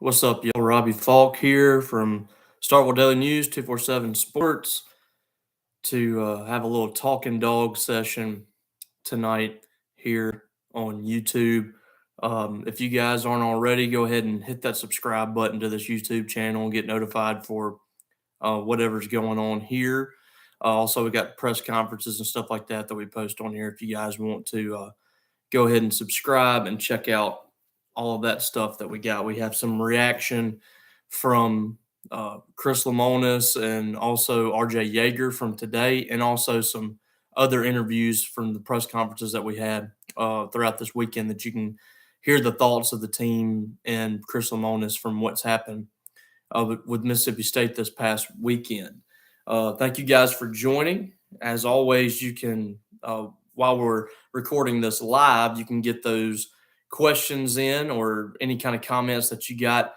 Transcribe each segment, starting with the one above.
What's up, y'all? Robbie Falk here from Starkville Daily News, 247 Sports, to have a little Talkin Dawgs session tonight here on YouTube. If you guys aren't already, go ahead and hit that subscribe button to this YouTube channel and get notified for whatever's going on here. Also, we got press conferences and stuff like that we post on here. If you guys want to go ahead and subscribe and check out all of that stuff that we got. We have some reaction from Chris Lamonis and also RJ Yeager from today, and also some other interviews from the press conferences that we had throughout this weekend that you can hear the thoughts of the team and Chris Lamonis from what's happened with Mississippi State this past weekend. Thank you guys for joining. As always, you can, while we're recording this live, you can get those questions in or any kind of comments that you got.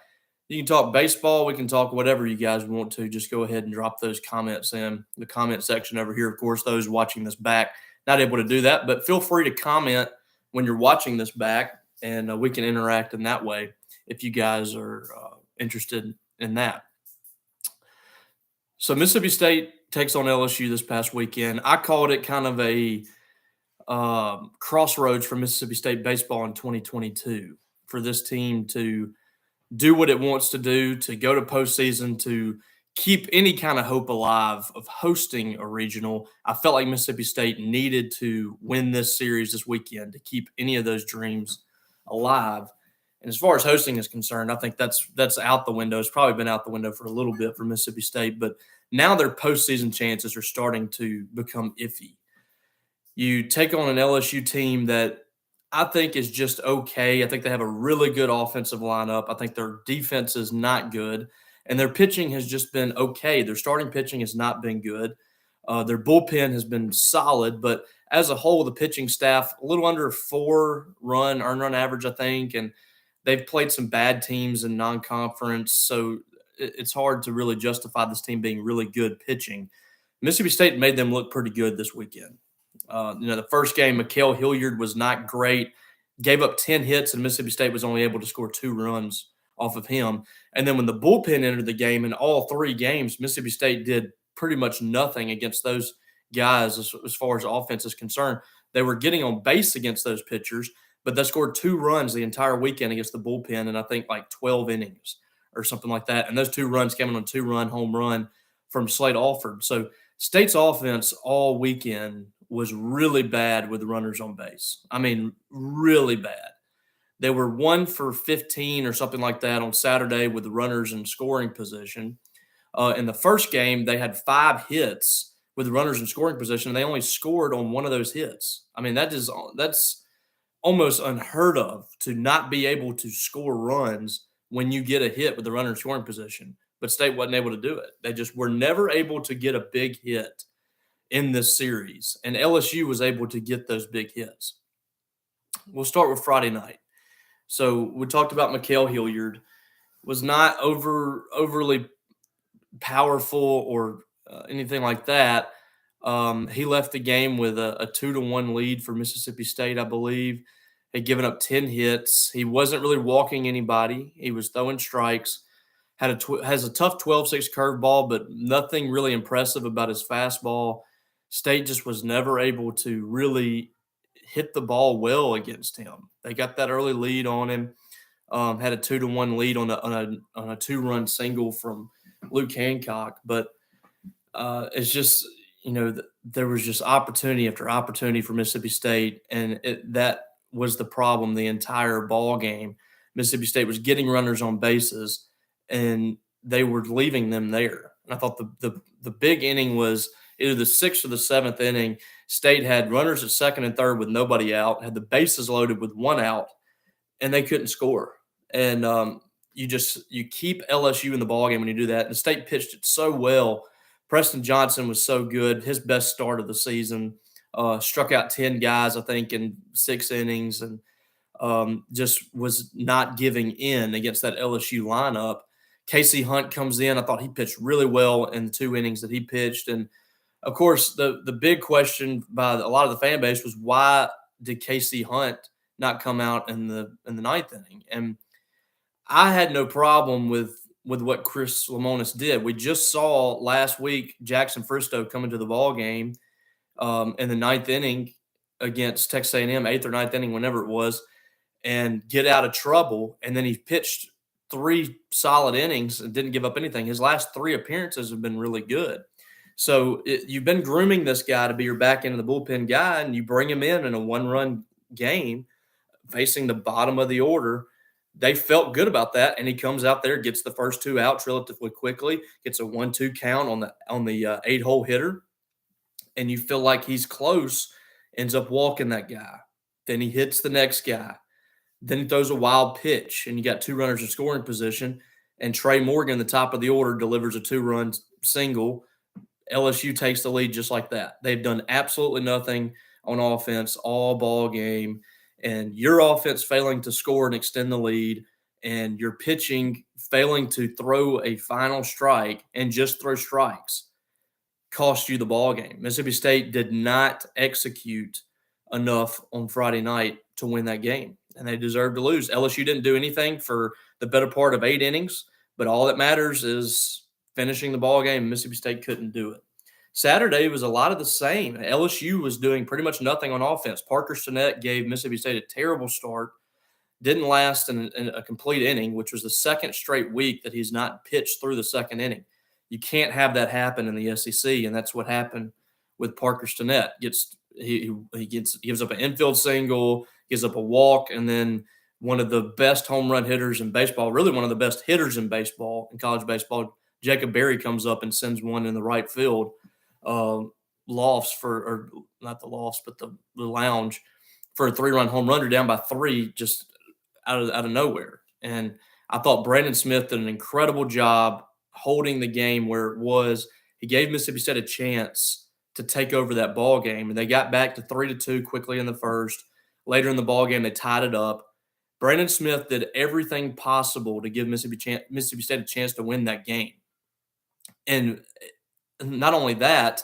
You can talk baseball. We can talk whatever you guys want to. Just go ahead and drop those comments in the comment section over here. Of course, those watching this back, not able to do that, but feel free to comment when you're watching this back, and we can interact in that way if you guys are interested in that. So Mississippi State takes on LSU this past weekend. I called it kind of a crossroads for Mississippi State baseball in 2022, for this team to do what it wants to do, to go to postseason, to keep any kind of hope alive of hosting a regional. I felt like Mississippi State needed to win this series this weekend to keep any of those dreams alive. And as far as hosting is concerned, I think that's out the window. It's probably been out the window for a little bit for Mississippi State, but now their postseason chances are starting to become iffy. You take on an LSU team that I think is just okay. I think they have a really good offensive lineup. I think their defense is not good, and their pitching has just been okay. Their starting pitching has not been good. Their bullpen has been solid, but as a whole, the pitching staff, a little under 4 earned run average, I think, and they've played some bad teams in non-conference, so it's hard to really justify this team being really good pitching. Mississippi State made them look pretty good this weekend. The first game, Mikael Hilliard was not great, gave up 10 hits, and Mississippi State was only able to score 2 runs off of him. And then when the bullpen entered the game in all 3 games, Mississippi State did pretty much nothing against those guys as far as offense is concerned. They were getting on base against those pitchers, but they scored 2 runs the entire weekend against the bullpen in, I think, like 12 innings or something like that. And those 2 runs came on a 2-run home run from Slade Alford. So State's offense all weekend was really bad with the runners on base. I mean, really bad. They were 1 for 15 or something like that on Saturday with the runners in scoring position. In the first game, they had 5 hits with the runners in scoring position, and they only scored on 1 of those hits. I mean, that's almost unheard of, to not be able to score runs when you get a hit with the runner in scoring position. But State wasn't able to do it. They just were never able to get a big hit in this series, and LSU was able to get those big hits. We'll start with Friday night. So we talked about Mikael Hilliard. Was not overly powerful or anything like that. He left the game with a 2-1 lead for Mississippi State, I believe. Had given up 10 hits. He wasn't really walking anybody. He was throwing strikes. Has a tough 12-6 curveball, but nothing really impressive about his fastball. State just was never able to really hit the ball well against him. They got that early lead on him, had a 2-1 lead on a 2-run single from Luke Hancock. But it's just, there was just opportunity after opportunity for Mississippi State, and that was the problem the entire ball game. Mississippi State was getting runners on bases, and they were leaving them there. And I thought the big inning was either the 6th or the 7th inning. State had runners at second and third with nobody out, had the bases loaded with 1 out, and they couldn't score. And you keep LSU in the ballgame when you do that. And the State pitched it so well. Preston Johnson was so good, his best start of the season. Struck out 10 guys, I think, in 6 innings, and just was not giving in against that LSU lineup. Casey Hunt comes in. I thought he pitched really well in the 2 innings that he pitched. And, of course, the big question by a lot of the fan base was, why did Casey Hunt not come out in the 9th inning? And I had no problem with what Chris Lemonis did. We just saw last week Jackson Fristow come into the ball game in the ninth inning against Texas A&M, eighth or ninth inning, whenever it was, and get out of trouble. And then he pitched 3 solid innings and didn't give up anything. His last 3 appearances have been really good. So you've been grooming this guy to be your back end of the bullpen guy, and you bring him in a one-run game facing the bottom of the order. They felt good about that, and he comes out there, gets the first 2 outs relatively quickly, gets a 1-2 count on the 8-hole hitter, and you feel like he's close, ends up walking that guy. Then he hits the next guy. Then he throws a wild pitch, and you got 2 runners in scoring position, and Trey Morgan, the top of the order, delivers a 2-run single. LSU takes the lead just like that. They've done absolutely nothing on offense all ball game, and your offense failing to score and extend the lead, and your pitching failing to throw a final strike and just throw strikes cost you the ball game. Mississippi State did not execute enough on Friday night to win that game, and they deserved to lose. LSU didn't do anything for the better part of 8 innings, but all that matters is finishing the ball game. Mississippi State couldn't do it. Saturday was a lot of the same. LSU was doing pretty much nothing on offense. Parker Stinnett gave Mississippi State a terrible start, didn't last in a complete inning, which was the second straight week that he's not pitched through the second inning. You can't have that happen in the SEC, and that's what happened with Parker Stinnett. He gives up an infield single, gives up a walk, and then one of the best home run hitters in baseball, really one of the best hitters in baseball, in college baseball, Jacob Berry, comes up and sends one in the right field, lofts or not the lofts, but the lounge for a 3-run home run. They're down by 3 just out of nowhere. And I thought Brandon Smith did an incredible job holding the game where it was. He gave Mississippi State a chance to take over that ball game, and they got back to 3-2 quickly in the first. Later in the ball game, they tied it up. Brandon Smith did everything possible to give Mississippi State a chance to win that game. And not only that,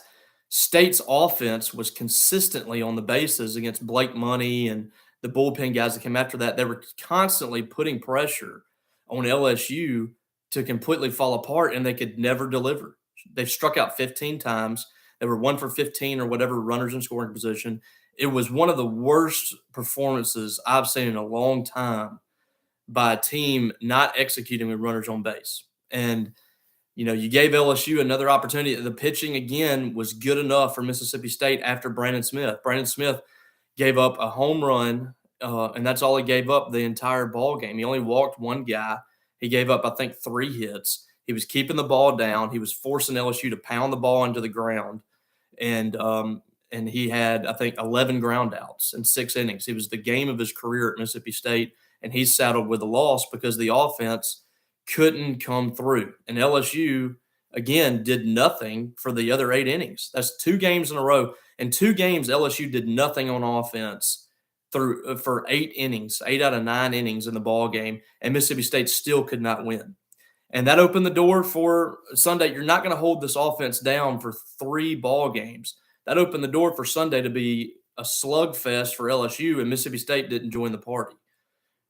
State's offense was consistently on the bases against Blake Money and the bullpen guys that came after that. They were constantly putting pressure on LSU to completely fall apart, and they could never deliver. They've struck out 15 times. They were 1 for 15 or whatever runners in scoring position. It was one of the worst performances I've seen in a long time by a team not executing with runners on base. And you gave LSU another opportunity. The pitching, again, was good enough for Mississippi State after Brandon Smith. Brandon Smith gave up a home run, and that's all he gave up the entire ball game. He only walked 1 guy. He gave up, I think, 3 hits. He was keeping the ball down. He was forcing LSU to pound the ball into the ground. And he had, I think, 11 ground outs in 6 innings. It was the game of his career at Mississippi State, and he's saddled with a loss because the offense couldn't come through. And LSU, again, did nothing for the other 8 innings. That's 2 games in a row. In 2 games, LSU did nothing on offense for 8 innings, 8 out of 9 innings in the ball game, and Mississippi State still could not win. And that opened the door for Sunday. You're not going to hold this offense down for 3 ball games. That opened the door for Sunday to be a slugfest for LSU, and Mississippi State didn't join the party.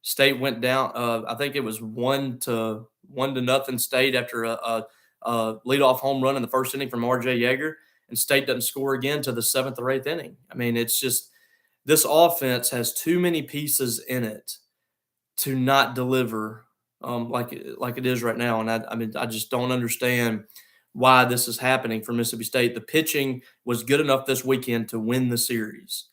State went down. I think it was 1-0 State after a leadoff home run in the first inning from R.J. Yeager, and State doesn't score again to the 7th or 8th inning. I mean, it's just this offense has too many pieces in it to not deliver like it is right now. And I just don't understand why this is happening for Mississippi State. The pitching was good enough this weekend to win the series.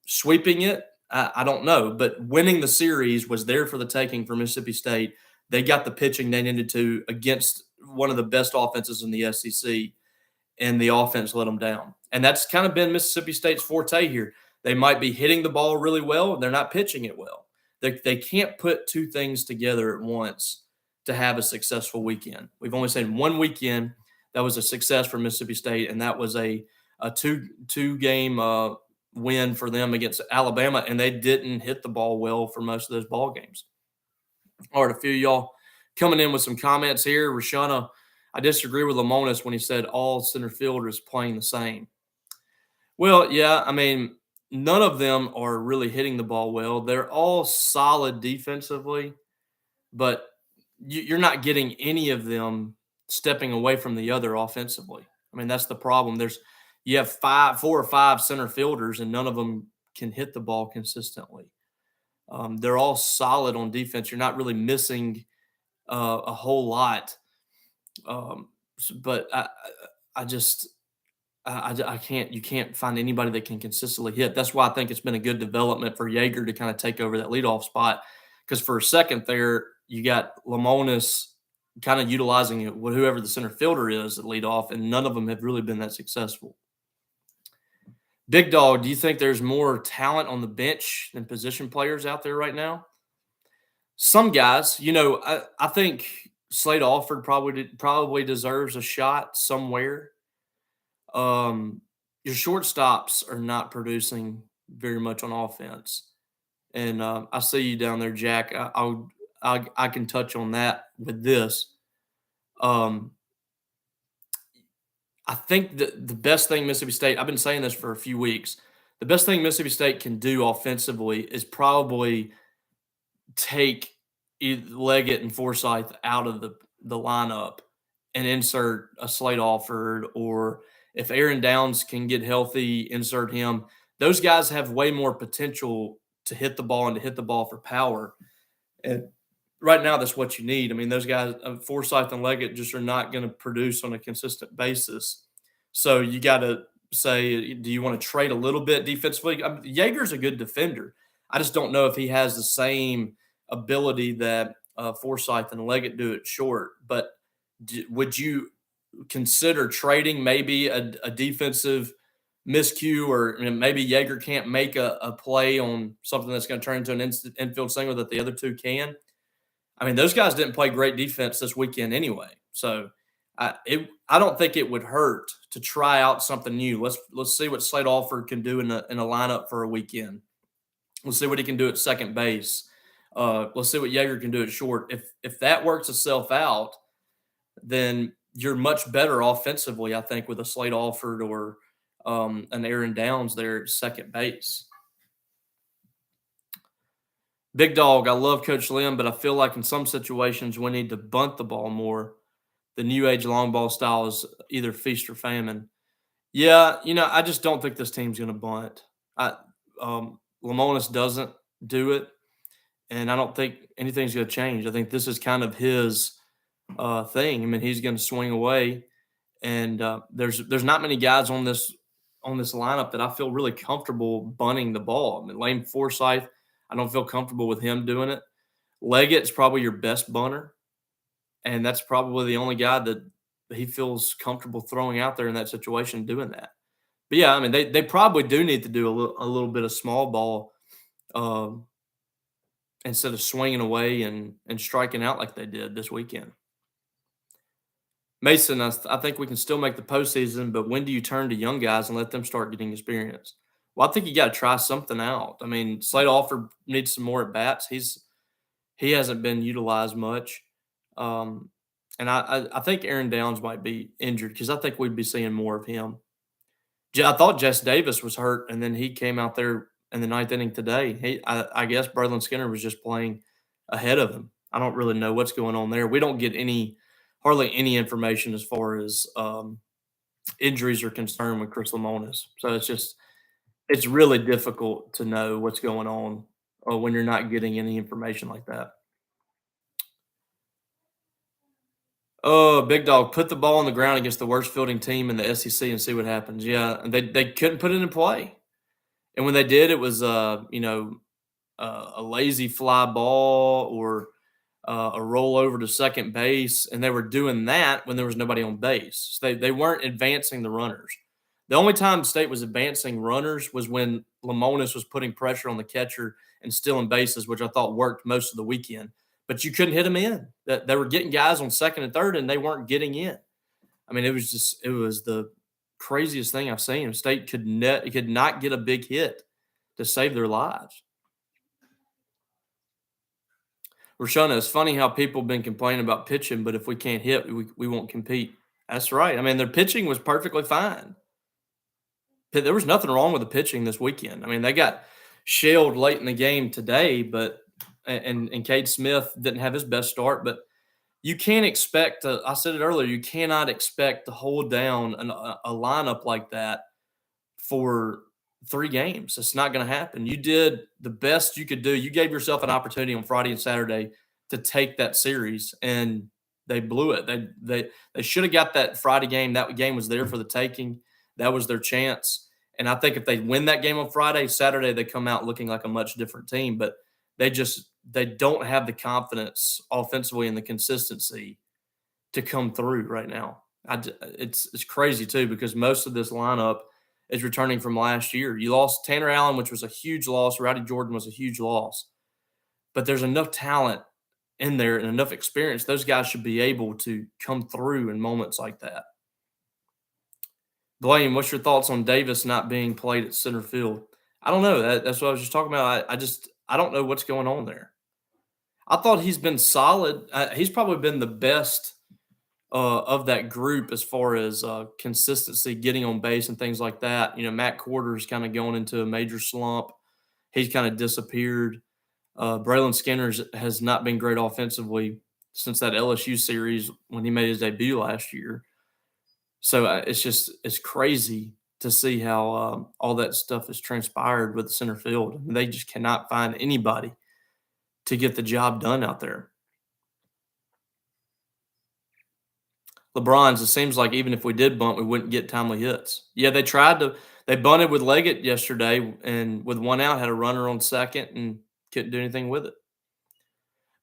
Sweeping it, I don't know, but winning the series was there for the taking for Mississippi State. They got the pitching they needed to against one of the best offenses in the SEC, and the offense let them down. And that's kind of been Mississippi State's forte here. They might be hitting the ball really well. They're not pitching it well. They can't put 2 things together at once to have a successful weekend. We've only seen 1 weekend that was a success for Mississippi State, and that was a 2-game win for them against Alabama, and they didn't hit the ball well for most of those ball games. All right, a few of y'all coming in with some comments here. Rashana, I disagree with Lemonis when he said all center fielders playing the same. Well, yeah, I mean, none of them are really hitting the ball well. They're all solid defensively, but you're not getting any of them stepping away from the other offensively. I mean, that's the problem. You have 4 or 5 center fielders, and none of them can hit the ball consistently. They're all solid on defense. You're not really missing a whole lot. But I just I can't. You can't find anybody that can consistently hit. That's why I think it's been a good development for Yeager to kind of take over that leadoff spot. Because for a second there, you got Lamonis kind of utilizing it with whoever the center fielder is at leadoff, and none of them have really been that successful. Big Dog, do you think there's more talent on the bench than position players out there right now? Some guys, I think Slade Alford probably deserves a shot somewhere. Your shortstops are not producing very much on offense, and I see you down there, Jack. I can touch on that with this. I think the best thing Mississippi State, I've been saying this for a few weeks, the best thing Mississippi State can do offensively is probably take Leggett and Forsythe out of the lineup and insert a Slade Alford, or if Aaron Downs can get healthy, insert him. Those guys have way more potential to hit the ball and to hit the ball for power. And right now, that's what you need. I mean, those guys, Forsythe and Leggett, just are not going to produce on a consistent basis. So you got to say, do you want to trade a little bit defensively? Yeager's a good defender. I just don't know if he has the same ability that Forsythe and Leggett do at short. But would you consider trading maybe a defensive miscue, or maybe Yeager can't make a play on something that's going to turn into an infield single that the other two can? I mean, those guys didn't play great defense this weekend anyway. So I don't think it would hurt to try out something new. Let's see what Slade Alford can do in a lineup for a weekend. Let's see what he can do at second base. Let's see what Yeager can do at short. If that works itself out, then you're much better offensively, I think, with a Slade Alford or an Aaron Downs there at second base. Big Dog, I love Coach Lim, but I feel like in some situations we need to bunt the ball more. The new age long ball style is either feast or famine. Yeah, I just don't think this team's going to bunt. Lamonis doesn't do it, and I don't think anything's going to change. I think this is kind of his thing. I mean, he's going to swing away, and there's not many guys on this lineup that I feel really comfortable bunting the ball. I mean, Lane Forsythe, I don't feel comfortable with him doing it. Leggett's probably your best bunter, and that's probably the only guy that he feels comfortable throwing out there in that situation doing that. But, yeah, I mean, they probably do need to do a little bit of small ball instead of swinging away and striking out like they did this weekend. Mason, I think we can still make the postseason, but when do you turn to young guys and let them start getting experience? Well, I think you got to try something out. I mean, Slade Alford needs some more at bats. He hasn't been utilized much, and I think Aaron Downs might be injured because I think we'd be seeing more of him. I thought Jess Davis was hurt, and then he came out there in the ninth inning today. I guess Braylon Skinner was just playing ahead of him. I don't really know what's going on there. We don't get hardly any information as far as injuries are concerned with Chris Lamonis. So it's really difficult to know what's going on when you're not getting any information like that. Oh, Big Dog, put the ball on the ground against the worst fielding team in the SEC and see what happens. Yeah, and they couldn't put it in play. And when they did, it was a lazy fly ball or a roll over to second base, and they were doing that when there was nobody on base. So they weren't advancing the runners. The only time State was advancing runners was when Lamonis was putting pressure on the catcher and stealing bases, which I thought worked most of the weekend. But you couldn't hit them in. They were getting guys on second and third, and they weren't getting in. I mean, it was the craziest thing I've seen. State could not get a big hit to save their lives. Rashana, it's funny how people have been complaining about pitching, but if we can't hit, we won't compete. That's right. I mean, their pitching was perfectly fine. There was nothing wrong with the pitching this weekend. I mean, they got shelled late in the game today, but and Cade Smith didn't have his best start, but you can't expect I said it earlier, you cannot expect to hold down a lineup like that for 3 games. It's not going to happen. You did the best you could do. You gave yourself an opportunity on Friday and Saturday to take that series, and they blew it. They should have got that Friday game. That game was there for the taking. That was their chance. And I think if they win that game on Friday, Saturday they come out looking like a much different team. But they don't have the confidence offensively and the consistency to come through right now. It's crazy too because most of this lineup is returning from last year. You lost Tanner Allen, which was a huge loss. Rowdy Jordan was a huge loss. But there's enough talent in there and enough experience. Those guys should be able to come through in moments like that. Blaine, what's your thoughts on Davis not being played at center field? I don't know. That's what I was just talking about. I don't know what's going on there. I thought he's been solid. He's probably been the best of that group as far as consistency, getting on base and things like that. You know, Matt Corder's kind of going into a major slump. He's kind of disappeared. Braylon Skinner has not been great offensively since that LSU series when he made his debut last year. So it's crazy to see how all that stuff has transpired with the center field. They just cannot find anybody to get the job done out there. LeBron's, it seems like even if we did bunt, we wouldn't get timely hits. Yeah, they bunted with Leggett yesterday, and with 1 out, had a runner on second and couldn't do anything with it.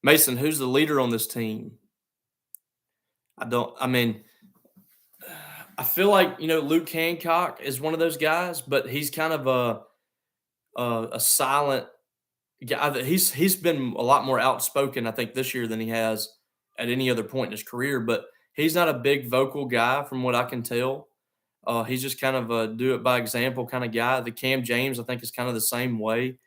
Mason, who's the leader on this team? I feel like, Luke Hancock is one of those guys, but he's kind of a silent guy. He's been a lot more outspoken, I think, this year than he has at any other point in his career, but he's not a big vocal guy from what I can tell. He's just kind of a do it by example kind of guy. The Cam James, I think, is kind of the same way.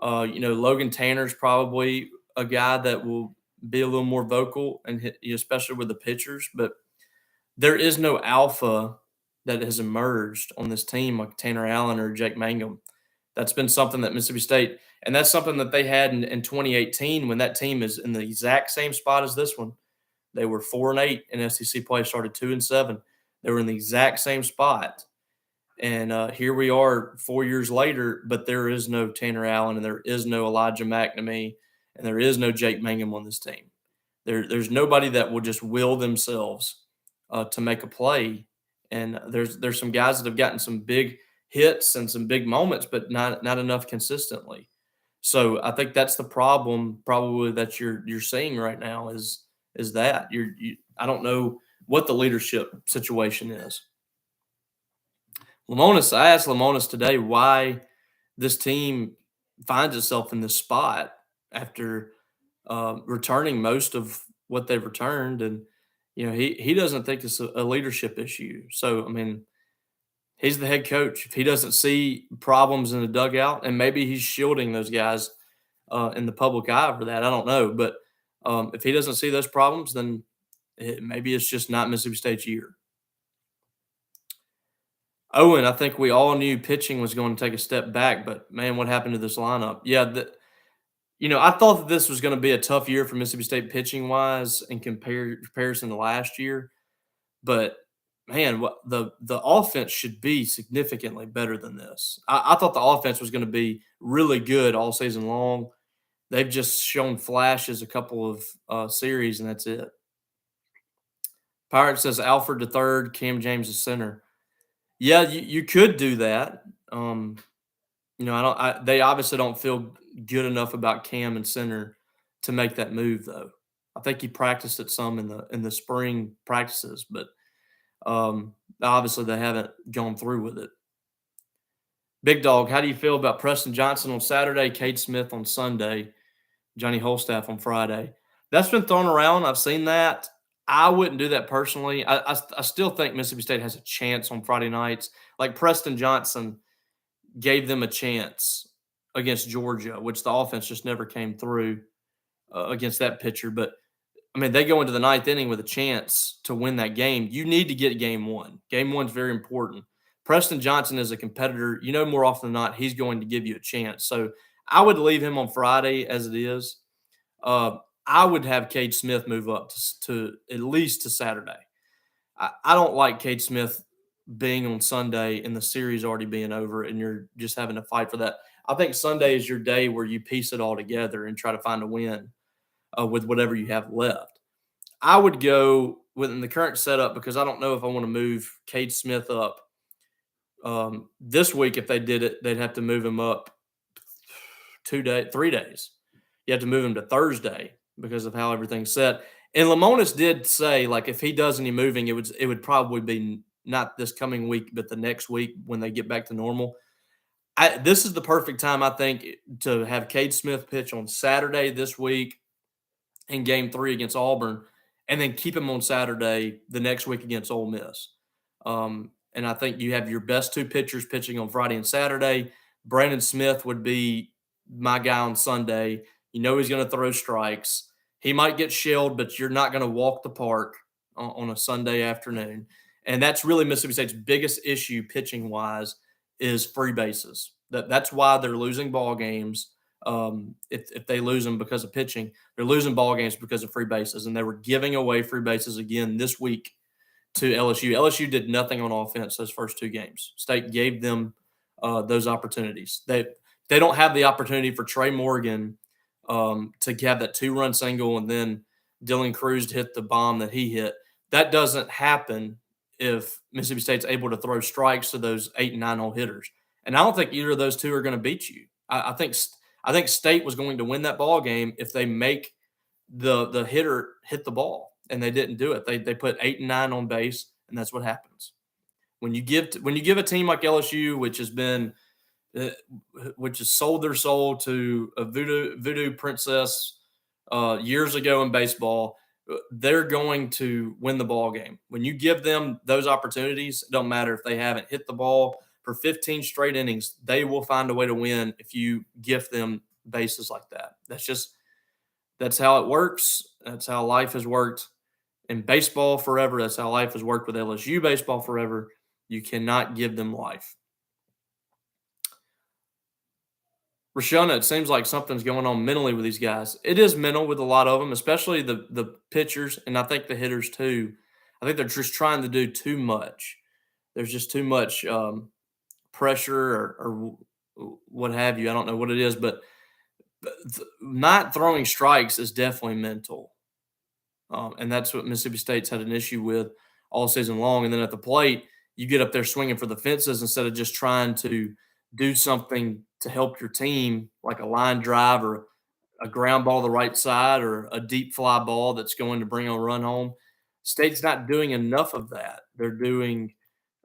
Logan Tanner's probably a guy that will be a little more vocal, and especially with the pitchers. But there is no alpha that has emerged on this team like Tanner Allen or Jake Mangum. That's been something that Mississippi State, and that's something that they had in 2018 when that team is in the exact same spot as this one. They were 4-8 in SEC play, started 2-7. They were in the exact same spot. And here we are 4 years later, but there is no Tanner Allen, and there is no Elijah McNamee, and there is no Jake Mangum on this team. There's nobody that will just will themselves to make a play. And there's some guys that have gotten some big hits and some big moments, but not enough consistently. So I think that's the problem probably that you're seeing right now is that I don't know what the leadership situation is. I asked Lamonis today why this team finds itself in this spot after returning most of what they've returned. And, he doesn't think it's a leadership issue. So, he's the head coach. If he doesn't see problems in the dugout, and maybe he's shielding those guys in the public eye for that, I don't know. But if he doesn't see those problems, then maybe it's just not Mississippi State's year. Owen, I think we all knew pitching was going to take a step back, but man, what happened to this lineup? Yeah, I thought that this was going to be a tough year for Mississippi State pitching wise in comparison to last year, but man, the offense should be significantly better than this. I thought the offense was going to be really good all season long. They've just shown flashes a couple of series, and that's it. Pirate says Alfred to third, Cam James to center. Yeah, you could do that. They obviously don't feel good enough about Cam and center to make that move, though. I think he practiced it some in the spring practices, but obviously they haven't gone through with it. Big Dog, how do you feel about Preston Johnson on Saturday, Cade Smith on Sunday, Johnny Holstaff on Friday? That's been thrown around. I've seen that. I wouldn't do that personally. I still think Mississippi State has a chance on Friday nights. Like Preston Johnson gave them a chance against Georgia, which the offense just never came through against that pitcher. But, they go into the ninth inning with a chance to win that game. You need to get game one. Game one's very important. Preston Johnson is a competitor. More often than not, he's going to give you a chance. So I would leave him on Friday as it is. I would have Cade Smith move up to at least to Saturday. I don't like Cade Smith being on Sunday and the series already being over and you're just having to fight for that. I think Sunday is your day where you piece it all together and try to find a win with whatever you have left. I would go within the current setup because I don't know if I want to move Cade Smith up this week. If they did it, they'd have to move him up 3 days. You have to move him to Thursday because of how everything's set. And Lamonis did say, like, if he does any moving, it would probably be not this coming week, but the next week when they get back to normal. This is the perfect time, I think, to have Cade Smith pitch on Saturday this week in Game 3 against Auburn, and then keep him on Saturday the next week against Ole Miss. And I think you have your best two pitchers pitching on Friday and Saturday. Brandon Smith would be my guy on Sunday. You know he's going to throw strikes. He might get shelled, but you're not going to walk the park on a Sunday afternoon. And that's really Mississippi State's biggest issue pitching-wise is free bases. That's why they're losing ball games. If they lose them because of pitching, they're losing ball games because of free bases. And they were giving away free bases again this week to LSU. LSU did nothing on offense those first two games. State gave them those opportunities. They don't have the opportunity for Trey Morgan to have that 2-run single and then Dylan Cruz to hit the bomb that he hit. That doesn't happen if Mississippi State's able to throw strikes to those 8 and 9-hole hitters. And I don't think either of those two are going to beat you. I think State was going to win that ball game if they make the hitter hit the ball, and they didn't do it. They put 8 and 9 on base, and that's what happens. When you give a team like LSU, which has sold their soul to a voodoo princess years ago in baseball, they're going to win the ball game. When you give them those opportunities, it don't matter if they haven't hit the ball for 15 straight innings, they will find a way to win if you gift them bases like that. That's how it works. That's how life has worked in baseball forever. That's how life has worked with LSU baseball forever. You cannot give them life. Rashona, it seems like something's going on mentally with these guys. It is mental with a lot of them, especially the pitchers, and I think the hitters too. I think they're just trying to do too much. There's just too much pressure or what have you. I don't know what it is, but not throwing strikes is definitely mental. And that's what Mississippi State's had an issue with all season long. And then at the plate, you get up there swinging for the fences instead of just trying to do something to help your team, like a line drive or a ground ball to the right side or a deep fly ball that's going to bring a run home. State's not doing enough of that. They're going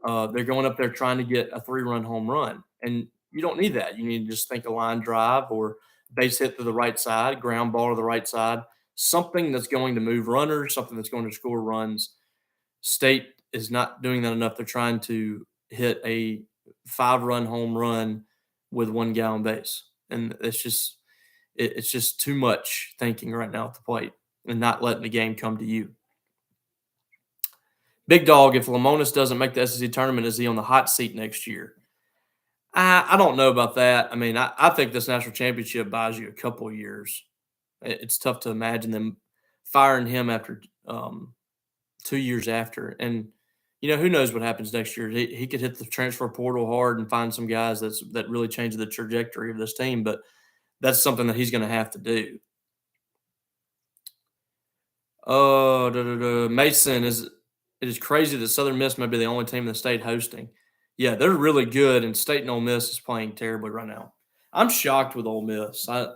up there trying to get a 3-run home run. And you don't need that. You need to just think a line drive or base hit to the right side, ground ball to the right side, something that's going to move runners, something that's going to score runs. State is not doing that enough. They're trying to hit a 5-run home run with one guy on base. And it's just too much thinking right now at the plate and not letting the game come to you. Big Dog, if Lamonis doesn't make the SEC tournament, is he on the hot seat next year? I don't know about that. I mean, I think this national championship buys you a couple of years. It's tough to imagine them firing him after 2 years after. And, who knows what happens next year. He could hit the transfer portal hard and find some guys that really change the trajectory of this team, but that's something that he's going to have to do. Mason, it is crazy that Southern Miss may be the only team in the state hosting. Yeah, they're really good, and State and Ole Miss is playing terribly right now. I'm shocked with Ole Miss. I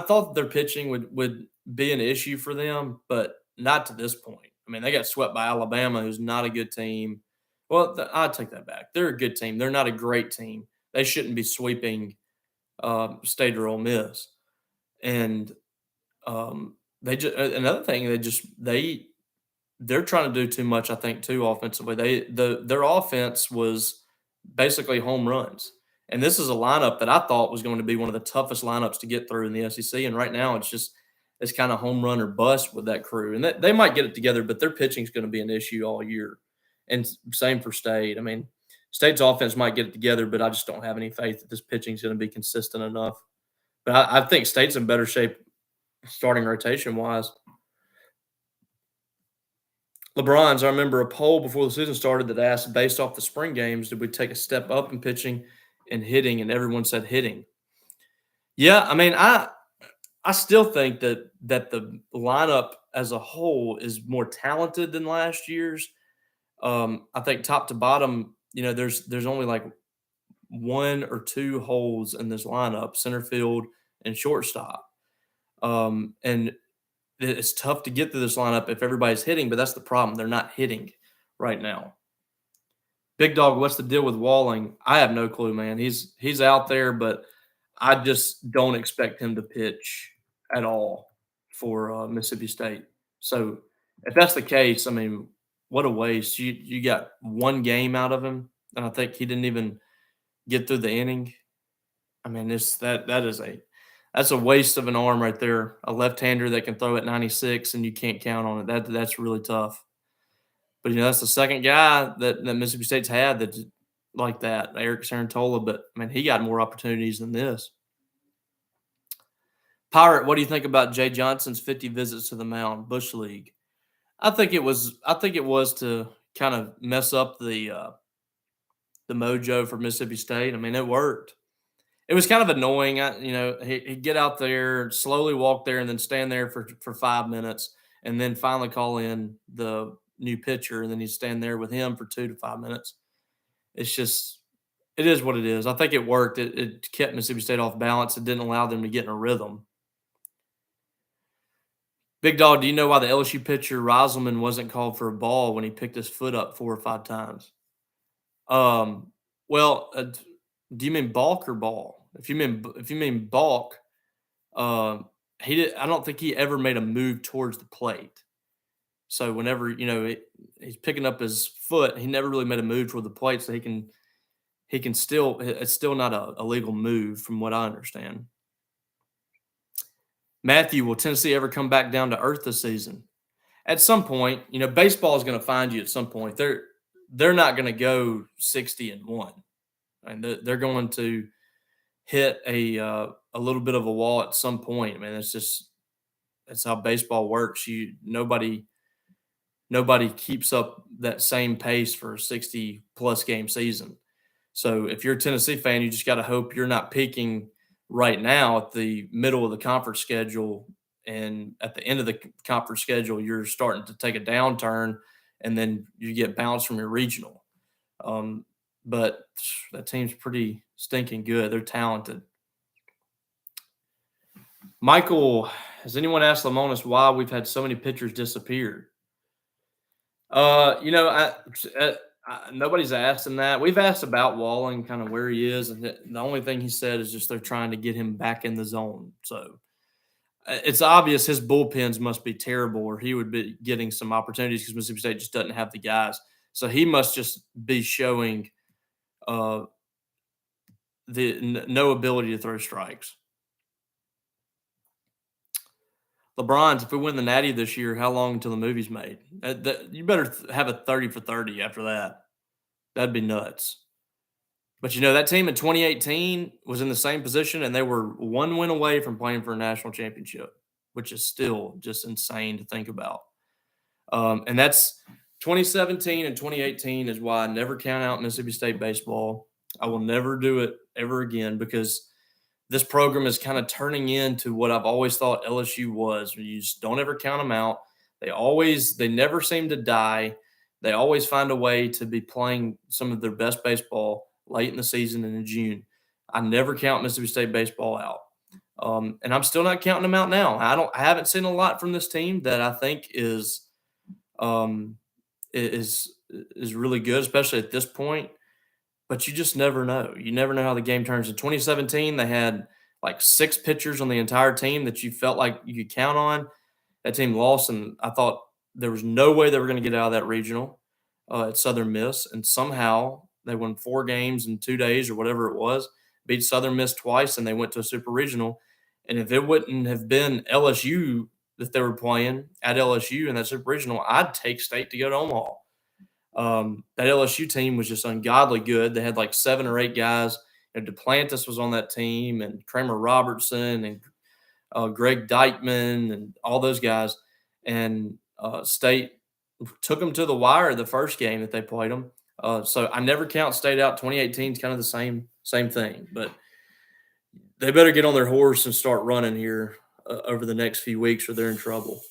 thought their pitching would be an issue for them, but not to this point. I mean, they got swept by Alabama, who's not a good team. Well, I'll take that back. They're a good team. They're not a great team. They shouldn't be sweeping State or Ole Miss. And another thing, they're trying to do too much, I think, too, offensively. Their offense was basically home runs. And this is a lineup that I thought was going to be one of the toughest lineups to get through in the SEC. And right now it's kind of home run or bust with that crew. And they might get it together, but their pitching is going to be an issue all year. And same for State. I mean, State's offense might get it together, but I just don't have any faith that this pitching is going to be consistent enough. But I think State's in better shape starting rotation wise. LeBron's, I remember a poll before the season started that asked, based off the spring games, did we take a step up in pitching and hitting? And everyone said hitting. Yeah, I mean, I still think that the lineup as a whole is more talented than last year's. I think top to bottom, there's only like one or two holes in this lineup, center field and shortstop. And it's tough to get through this lineup if everybody's hitting, but that's the problem. They're not hitting right now. Big Dog, what's the deal with Walling? I have no clue, man. He's out there, but I just don't expect him to pitch at all for Mississippi State. So if that's the case, I mean, what a waste. You got one game out of him, and I think he didn't even get through the inning. I mean, that's a waste of an arm right there. A left-hander that can throw at 96 and you can't count on it. That's really tough. But that's the second guy that Mississippi State's had that's like that, Eric Sarantola. But I mean, he got more opportunities than this. Pirate, what do you think about Jay Johnson's 50 visits to the mound, Bush League? I think it was to kind of mess up the mojo for Mississippi State. I mean, it worked. It was kind of annoying. He'd get out there, slowly walk there, and then stand there for 5 minutes, and then finally call in the new pitcher, and then he'd stand there with him for 2 to 5 minutes. It's just, it is what it is. I think it worked. It kept Mississippi State off balance. It didn't allow them to get in a rhythm. Big Dog, do you know why the LSU pitcher Rieselman wasn't called for a ball when he picked his foot up 4 or 5 times? Well, do you mean balk or ball? If you mean balk, he did. I don't think he ever made a move towards the plate. So whenever he's picking up his foot, he never really made a move toward the plate. So he can still. It's still not a legal move, from what I understand. Matthew, will Tennessee ever come back down to earth this season? At some point, baseball is going to find you at some point. They're not going to go 60-1. And they're going to hit a little bit of a wall at some point. I mean, that's how baseball works. Nobody keeps up that same pace for a 60+ game season. So if you're a Tennessee fan, you just got to hope you're not peaking right now at the middle of the conference schedule, and at the end of the conference schedule, you're starting to take a downturn, and then you get bounced from your regional. But that team's pretty stinking good. They're talented. Michael, has anyone asked Lamonis why we've had so many pitchers disappear? Nobody's asked him that. We've asked about Walling, kind of where he is, and the only thing he said is just they're trying to get him back in the zone. So it's obvious his bullpens must be terrible, or he would be getting some opportunities because Mississippi State just doesn't have the guys. So he must just be showing no ability to throw strikes. LeBron's, if we win the Natty this year, how long until the movie's made? You better have a 30 for 30 after that. That'd be nuts. But that team in 2018 was in the same position, and they were one win away from playing for a national championship, which is still just insane to think about. And that's 2017 and 2018 is why I never count out Mississippi State baseball. I will never do it ever again, because this program is kind of turning into what I've always thought LSU was. You just don't ever count them out. They never seem to die. They always find a way to be playing some of their best baseball late in the season and in June. I never count Mississippi State baseball out. And I'm still not counting them out now. I haven't seen a lot from this team that I think is really good, especially at this point. But you just never know. You never know how the game turns. In 2017, they had like 6 pitchers on the entire team that you felt like you could count on. That team lost, and I thought there was no way they were going to get out of that regional at Southern Miss. And somehow they won 4 games in 2 days or whatever it was, beat Southern Miss twice, and they went to a super regional. And if it wouldn't have been LSU that they were playing at LSU in that super regional, I'd take State to go to Omaha. That LSU team was just ungodly good. They had like 7 or 8 guys And Duplantis was on that team, and Kramer Robertson, and Greg Dykman, and all those guys. And State took them to the wire the first game that they played them. So I never count State out. 2018 is kind of the same thing, but they better get on their horse and start running here over the next few weeks, or they're in trouble.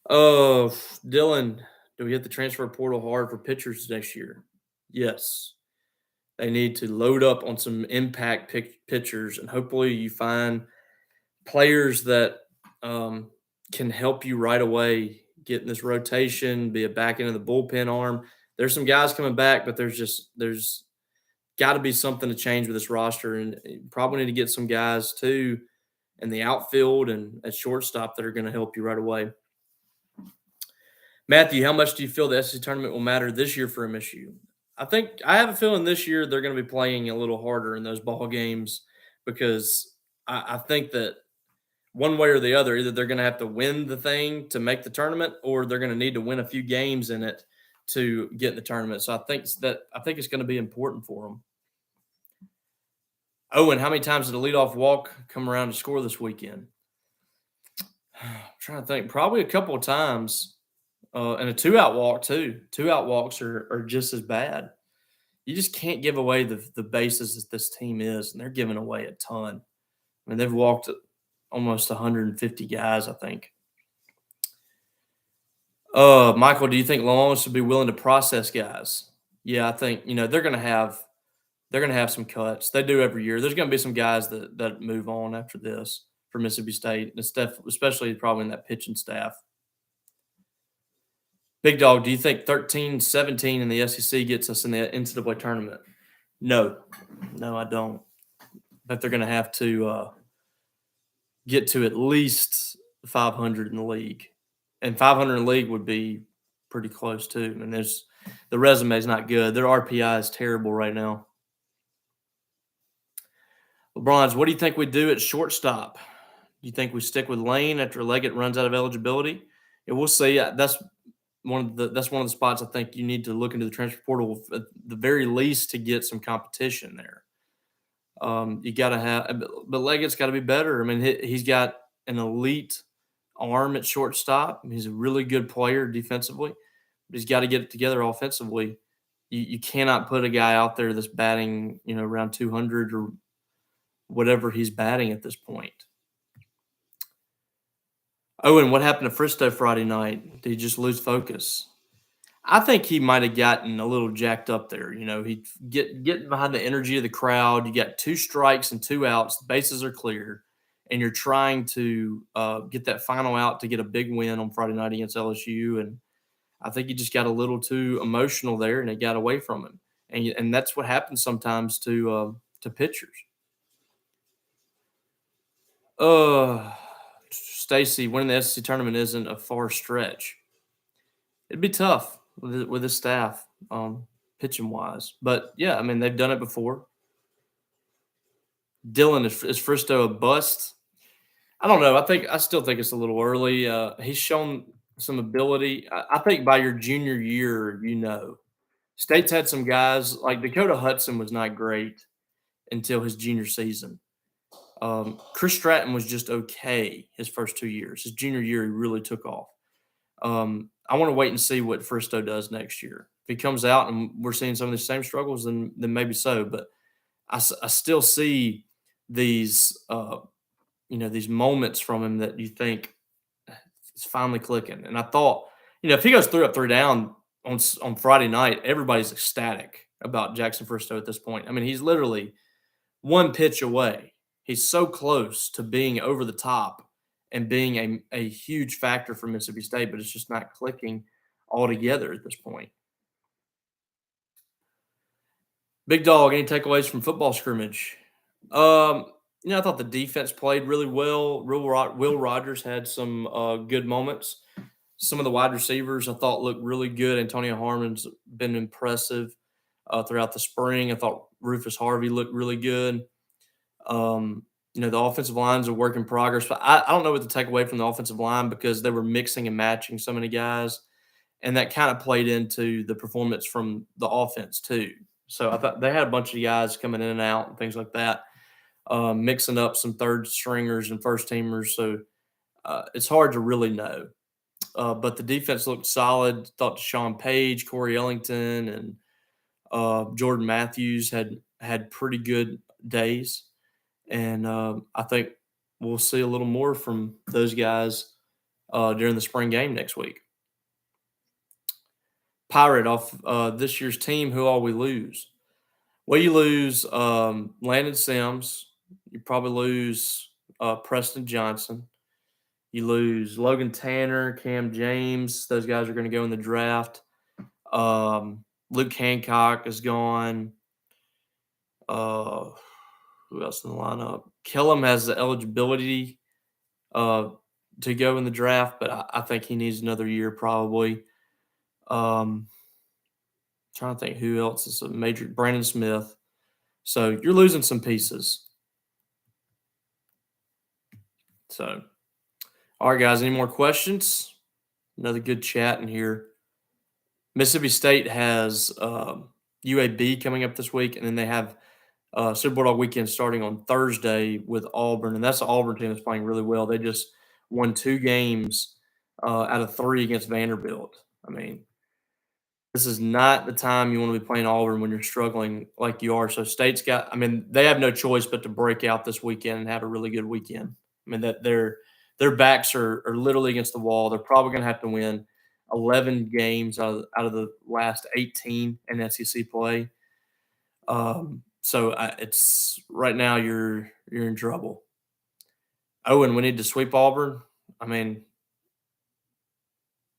Oh, Dylan, do we hit the transfer portal hard for pitchers next year? Yes. They need to load up on some impact pitchers, and hopefully you find players that can help you right away get in this rotation, be a back end of the bullpen arm. There's some guys coming back, but there's got to be something to change with this roster, and you probably need to get some guys too in the outfield and at shortstop that are going to help you right away. Matthew, how much do you feel the SEC tournament will matter this year for MSU? I have a feeling this year they're going to be playing a little harder in those ball games, because I think that one way or the other, either they're going to have to win the thing to make the tournament, or they're going to need to win a few games in it to get in the tournament. So I think it's going to be important for them. Owen, how many times did a leadoff walk come around to score this weekend? I'm trying to think. Probably a couple of times. And a 2-out walk, too. 2-out walks are just as bad. You just can't give away the bases that this team is, and they're giving away a ton. I mean, they've walked almost 150 guys, I think. Michael, do you think Long should be willing to process guys? Yeah, I think they're going to have some cuts. They do every year. There's going to be some guys that move on after this for Mississippi State, especially probably in that pitching staff. Big Dog, do you think 13-17 in the SEC gets us in the NCAA tournament? No, I don't. But they're going to have to get to at least 500 in the league. And 500 in the league would be pretty close, too. And the resume is not good. Their RPI is terrible right now. LeBron's, what do you think we do at shortstop? Do you think we stick with Lane after Leggett runs out of eligibility? Yeah, we'll see. That's one of the spots I think you need to look into the transfer portal at the very least to get some competition there. You got to have, but Leggett's got to be better. I mean, he's got an elite arm at shortstop. He's a really good player defensively, but he's got to get it together offensively. You cannot put a guy out there that's batting, around 200 or whatever he's batting at this point. Owen, what happened to Fristow Friday night? Did he just lose focus? I think he might have gotten a little jacked up there. He'd get behind the energy of the crowd. You got 2 strikes and 2 outs. The bases are clear, and you're trying to get that final out to get a big win on Friday night against LSU. And I think he just got a little too emotional there, and it got away from him. And that's what happens sometimes to pitchers. Stacy, winning the SEC tournament isn't a far stretch. It'd be tough with the staff, pitching wise. But yeah, I mean, they've done it before. Dylan, is Fristow a bust? I don't know. I still think it's a little early. He's shown some ability. I think by your junior year, State's had some guys like Dakota Hudson was not great until his junior season. Chris Stratton was just okay his first 2 years. His junior year, he really took off. I want to wait and see what Fristow does next year. If he comes out and we're seeing some of the same struggles, then maybe so. But I still see these, these moments from him that you think it's finally clicking. And I thought, if he goes 3 up, 3 down on Friday night, everybody's ecstatic about Jackson Fristow at this point. I mean, he's literally one pitch away. He's so close to being over the top and being a huge factor for Mississippi State, but it's just not clicking altogether at this point. Big Dog, any takeaways from football scrimmage? I thought the defense played really well. Will Rogers had some good moments. Some of the wide receivers I thought looked really good. Antonio Harmon's been impressive throughout the spring. I thought Rufus Harvey looked really good. The offensive line's a work in progress. But I don't know what to take away from the offensive line because they were mixing and matching so many guys, and that kind of played into the performance from the offense too. So I thought they had a bunch of guys coming in and out and things like that, mixing up some third stringers and first teamers. So it's hard to really know. But the defense looked solid. Thought Deshaun Page, Corey Ellington, and Jordan Matthews had pretty good days, and I think we'll see a little more from those guys during the spring game next week. Pirate off this year's team. Who all we lose? Well, you lose Landon Sims. You probably lose Preston Johnson. You lose Logan Tanner, Cam James. Those guys are going to go in the draft. Luke Hancock is gone. Who else in the lineup? Kellum has the eligibility to go in the draft, but I think he needs another year probably. Trying to think who else is a major. Brandon Smith. So you're losing some pieces. So, all right, guys. Any more questions? Another good chat in here. Mississippi State has UAB coming up this week, and then they have Super Bulldog weekend starting on Thursday with Auburn, and that's the Auburn team that's playing really well. They just won 2 games out of 3 against Vanderbilt. I mean, this is not the time you want to be playing Auburn when you're struggling like you are. So State's got, I mean, they have no choice but to break out this weekend and have a really good weekend. I mean, that their backs are literally against the wall. They're probably going to have to win 11 games out of the last 18 in SEC play. So it's right now you're in trouble. Oh, and we need to sweep Auburn. I mean,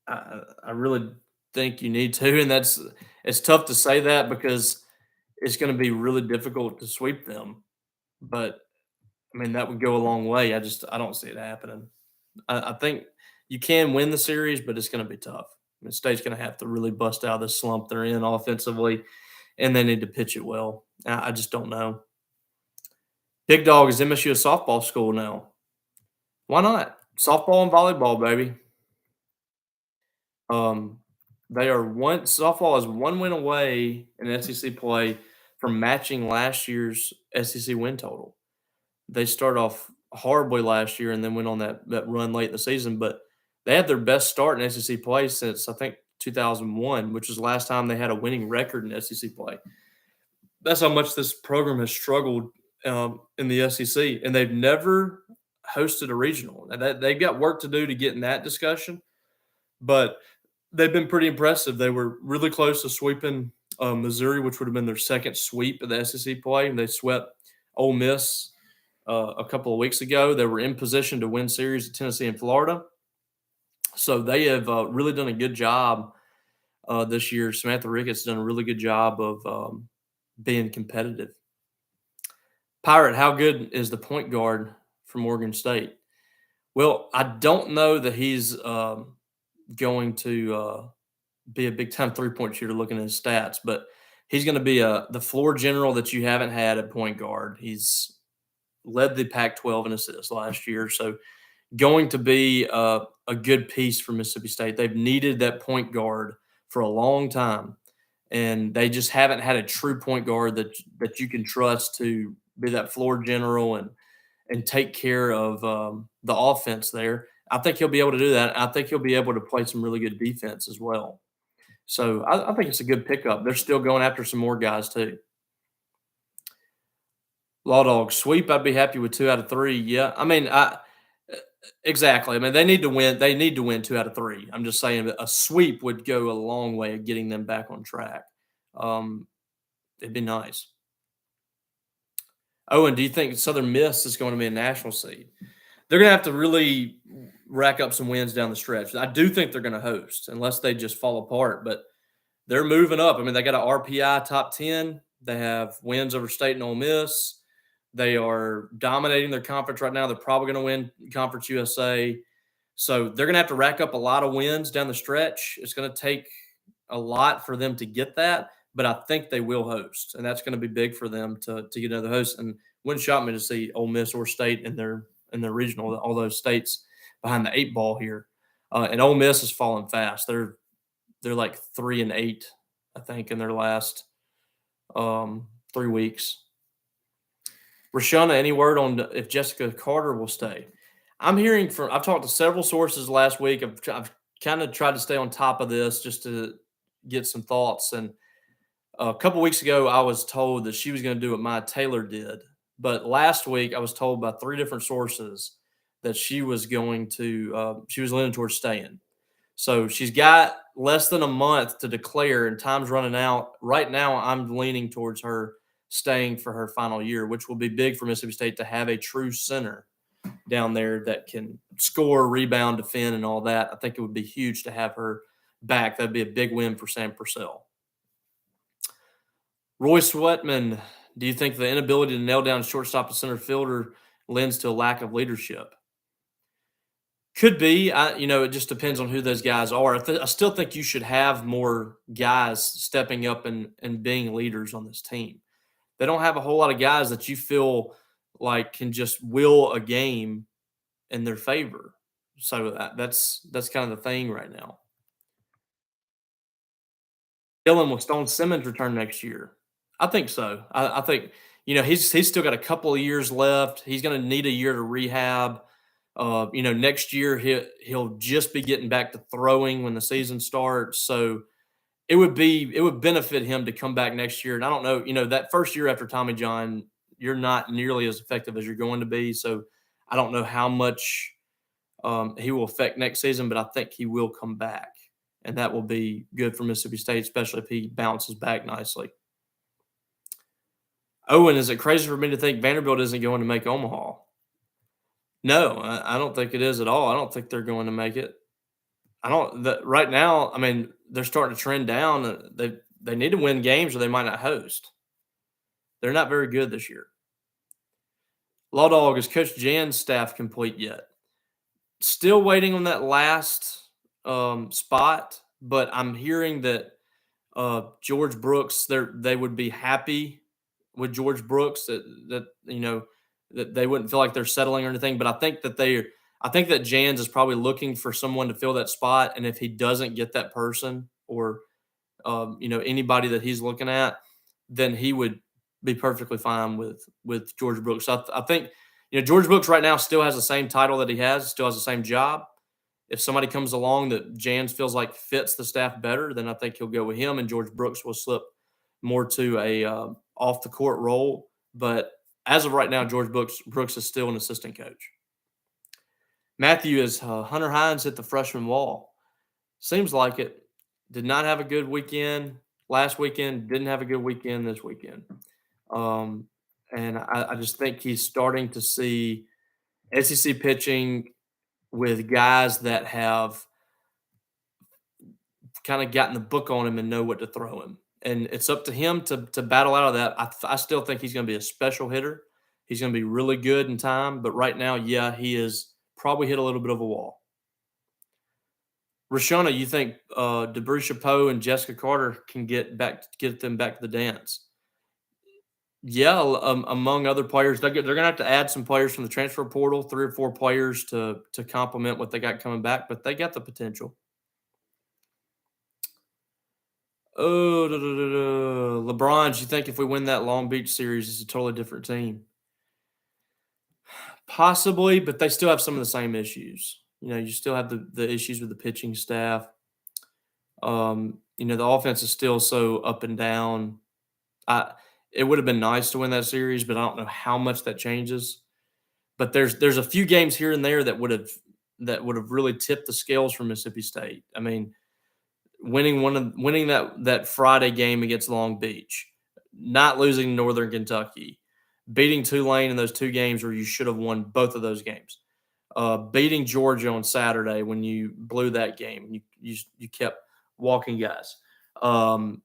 I really think you need to, and it's tough to say that because it's going to be really difficult to sweep them. But I mean, that would go a long way. I don't see it happening. I think you can win the series, but it's going to be tough. I mean, State's going to have to really bust out of this slump they're in offensively, and they need to pitch it well. I just don't know. Big Dog, is MSU a softball school now? Why not? Softball and volleyball, baby. They are softball is 1 win away in SEC play from matching last year's SEC win total. They started off horribly last year and then went on that run late in the season, but they had their best start in SEC play since I think 2001, which is the last time they had a winning record in SEC play. That's how much this program has struggled in the SEC, and they've never hosted a regional. They've got work to do to get in that discussion, but they've been pretty impressive. They were really close to sweeping Missouri, which would have been their second sweep of the SEC play, and they swept Ole Miss a couple of weeks ago. They were in position to win series at Tennessee and Florida. So they have really done a good job this year. Samantha Ricketts done a really good job of being competitive. Pirate, how good is the point guard from Oregon State? Well, I don't know that he's going to be a big-time three-point shooter looking at his stats, but he's going to be the floor general that you haven't had at point guard. He's led the Pac-12 in assists last year, so going to be a good piece for Mississippi State. They've needed that point guard for a long time, and they just haven't had a true point guard that you can trust to be that floor general and take care of the offense there. I think he'll be able to do that. I think he'll be able to play some really good defense as well. So I think it's a good pickup. They're still going after some more guys too. Law Dog sweep. I'd be happy with 2 out of 3. Yeah, I mean, exactly. I mean, they need to win. They need to win 2 out of 3. I'm just saying that a sweep would go a long way of getting them back on track. It'd be nice. Oh, and do you think Southern Miss is going to be a national seed? They're going to have to really rack up some wins down the stretch. I do think they're going to host unless they just fall apart, but they're moving up. I mean, they got an RPI top 10. They have wins over State and Ole Miss. They are dominating their conference right now. They're probably going to win Conference USA. So they're going to have to rack up a lot of wins down the stretch. It's going to take a lot for them to get that, but I think they will host, and that's going to be big for them to get another host. And wouldn't shock me to see Ole Miss or State in their regional, all those states behind the 8 ball here. And Ole Miss is falling fast. They're like 3-8, I think, in their last 3 weeks. Rashana, any word on if Jessica Carter will stay? I've talked to several sources last week. I've kind of tried to stay on top of this just to get some thoughts. And a couple weeks ago, I was told that she was going to do what Maya Taylor did. But last week, I was told by 3 different sources that she was leaning towards staying. So she's got less than a month to declare, and time's running out. Right now, I'm leaning towards her staying for her final year, which will be big for Mississippi State to have a true center down there that can score, rebound, defend, and all that. I think it would be huge to have her back. That'd be a big win for Sam Purcell. Roy Sweatman, do you think the inability to nail down shortstop and center fielder lends to a lack of leadership? Could be. It just depends on who those guys are. I still think you should have more guys stepping up and being leaders on this team. They don't have a whole lot of guys that you feel like can just will a game in their favor. So that's kind of the thing right now. Dylan, will Stone Simmons return next year? I think so. I think he's still got a couple of years left. He's going to need a year to rehab. Next year he'll just be getting back to throwing when the season starts. So it would benefit him to come back next year. And I don't know, that first year after Tommy John, you're not nearly as effective as you're going to be. So I don't know how much he will affect next season, but I think he will come back. And that will be good for Mississippi State, especially if he bounces back nicely. Owen, is it crazy for me to think Vanderbilt isn't going to make Omaha? No, I don't think it is at all. I don't think they're going to make it. Right now, I mean, they're starting to trend down. They need to win games or they might not host. They're not very good this year. Law Dog, is Coach Jan's staff complete yet? Still waiting on that last spot, but I'm hearing that George Brooks, they would be happy with George Brooks, that they wouldn't feel like they're settling or anything. But I think that Jans is probably looking for someone to fill that spot, and if he doesn't get that person or anybody that he's looking at, then he would be perfectly fine with George Brooks. I think George Brooks right now still has the same title that he has, still has the same job. If somebody comes along that Jans feels like fits the staff better, then I think he'll go with him, and George Brooks will slip more to a off the court role. But as of right now, George Brooks is still an assistant coach. Matthew, is Hunter Hines hit the freshman wall? Seems like it. Did not have a good weekend last weekend. Didn't have a good weekend this weekend. And I just think he's starting to see SEC pitching with guys that have kind of gotten the book on him and know what to throw him. And it's up to him to battle out of that. I still think he's going to be a special hitter. He's going to be really good in time. But right now, he is probably hit a little bit of a wall. Rashana, you think Debris Chapeau and Jessica Carter can get them back to the dance? Yeah, among other players. They're going to have to add some players from the transfer portal, 3 or 4 players to complement what they got coming back, but they got the potential. Oh, LeBron, do you think if we win that Long Beach series, it's a totally different team? Possibly, but they still have some of the same issues. You still have the issues with the pitching staff. The offense is still so up and down. It would have been nice to win that series, but I don't know how much that changes. But there's a few games here and there that would have really tipped the scales for Mississippi State. I mean, winning that Friday game against Long Beach, not losing to Northern Kentucky, beating Tulane in those 2 games where you should have won both of those games, beating Georgia on Saturday when you blew that game, you kept walking guys. What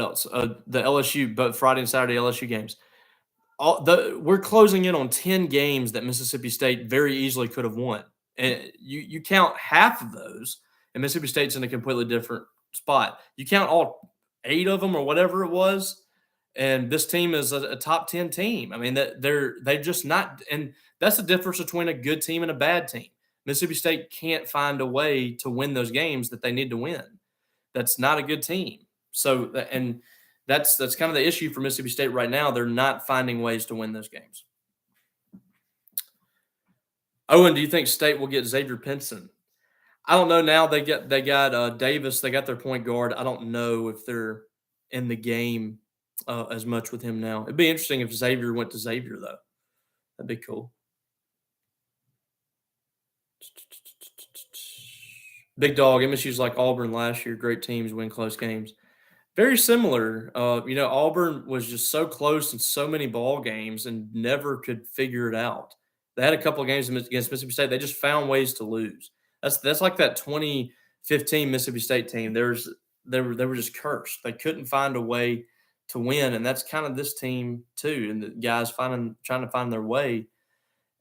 else? The LSU, both Friday and Saturday LSU games. We're closing in on 10 games that Mississippi State very easily could have won. And you count half of those, and Mississippi State's in a completely different spot. You count all 8 of them or whatever it was, and this team is a top 10 team. I mean, they're just not – and that's the difference between a good team and a bad team. Mississippi State can't find a way to win those games that they need to win. That's not a good team. So, and that's kind of the issue for Mississippi State right now. They're not finding ways to win those games. Owen, do you think State will get Xavier Pinson? I don't know now. They got Davis. They got their point guard. I don't know if they're in the game as much with him now. It'd be interesting if Xavier went to Xavier though. That'd be cool. Big dog. MSU's like Auburn last year. Great teams win close games. Very similar. Auburn was just so close in so many ball games and never could figure it out. They had a couple of games against Mississippi State. They just found ways to lose. That's like that 2015 Mississippi State team. They were just cursed. They couldn't find a way to win, and that's kind of this team too. And the guys trying to find their way,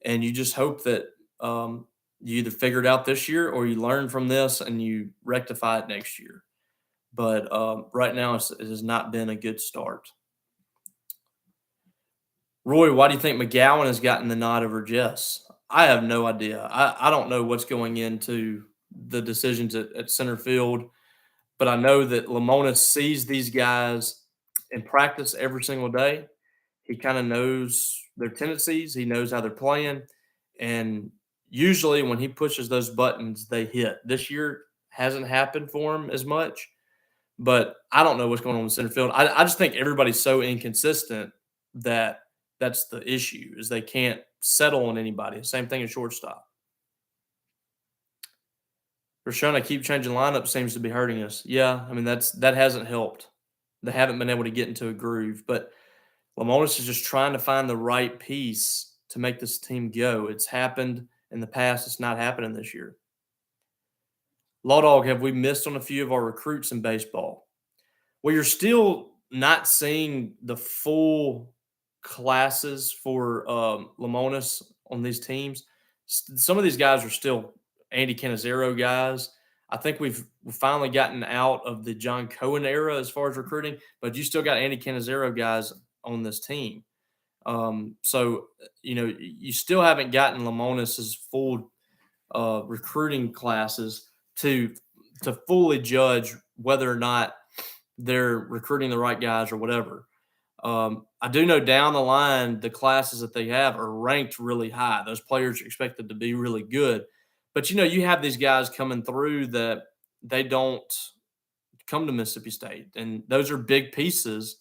and you just hope that you either figure it out this year or you learn from this and you rectify it next year. But right now, it has not been a good start. Roy, why do you think McGowan has gotten the nod over Jess? I have no idea. I don't know what's going into the decisions at center field, but I know that Lamonis sees these guys in practice every single day. He kind of knows their tendencies. He knows how they're playing. And usually when he pushes those buttons, they hit. This year hasn't happened for him as much. But I don't know what's going on in the center field. I just think everybody's so inconsistent that that's the issue, is they can't settle on anybody. Same thing at shortstop. Rashawn, I keep changing lineup seems to be hurting us. Yeah, I mean that hasn't helped. They haven't been able to get into a groove. But Lamonis is just trying to find the right piece to make this team go. It's happened in the past. It's not happening this year. Law Dog, have we missed on a few of our recruits in baseball? Well, you're still not seeing the full classes for Lamonis on these teams. Some of these guys are still Andy Canizero guys. I think we've finally gotten out of the John Cohen era as far as recruiting, but you still got Andy Canizero guys on this team. So, you still haven't gotten Lamonis's full recruiting classes to fully judge whether or not they're recruiting the right guys or whatever. I do know down the line, the classes that they have are ranked really high. Those players are expected to be really good. But, you have these guys coming through that they don't come to Mississippi State. And those are big pieces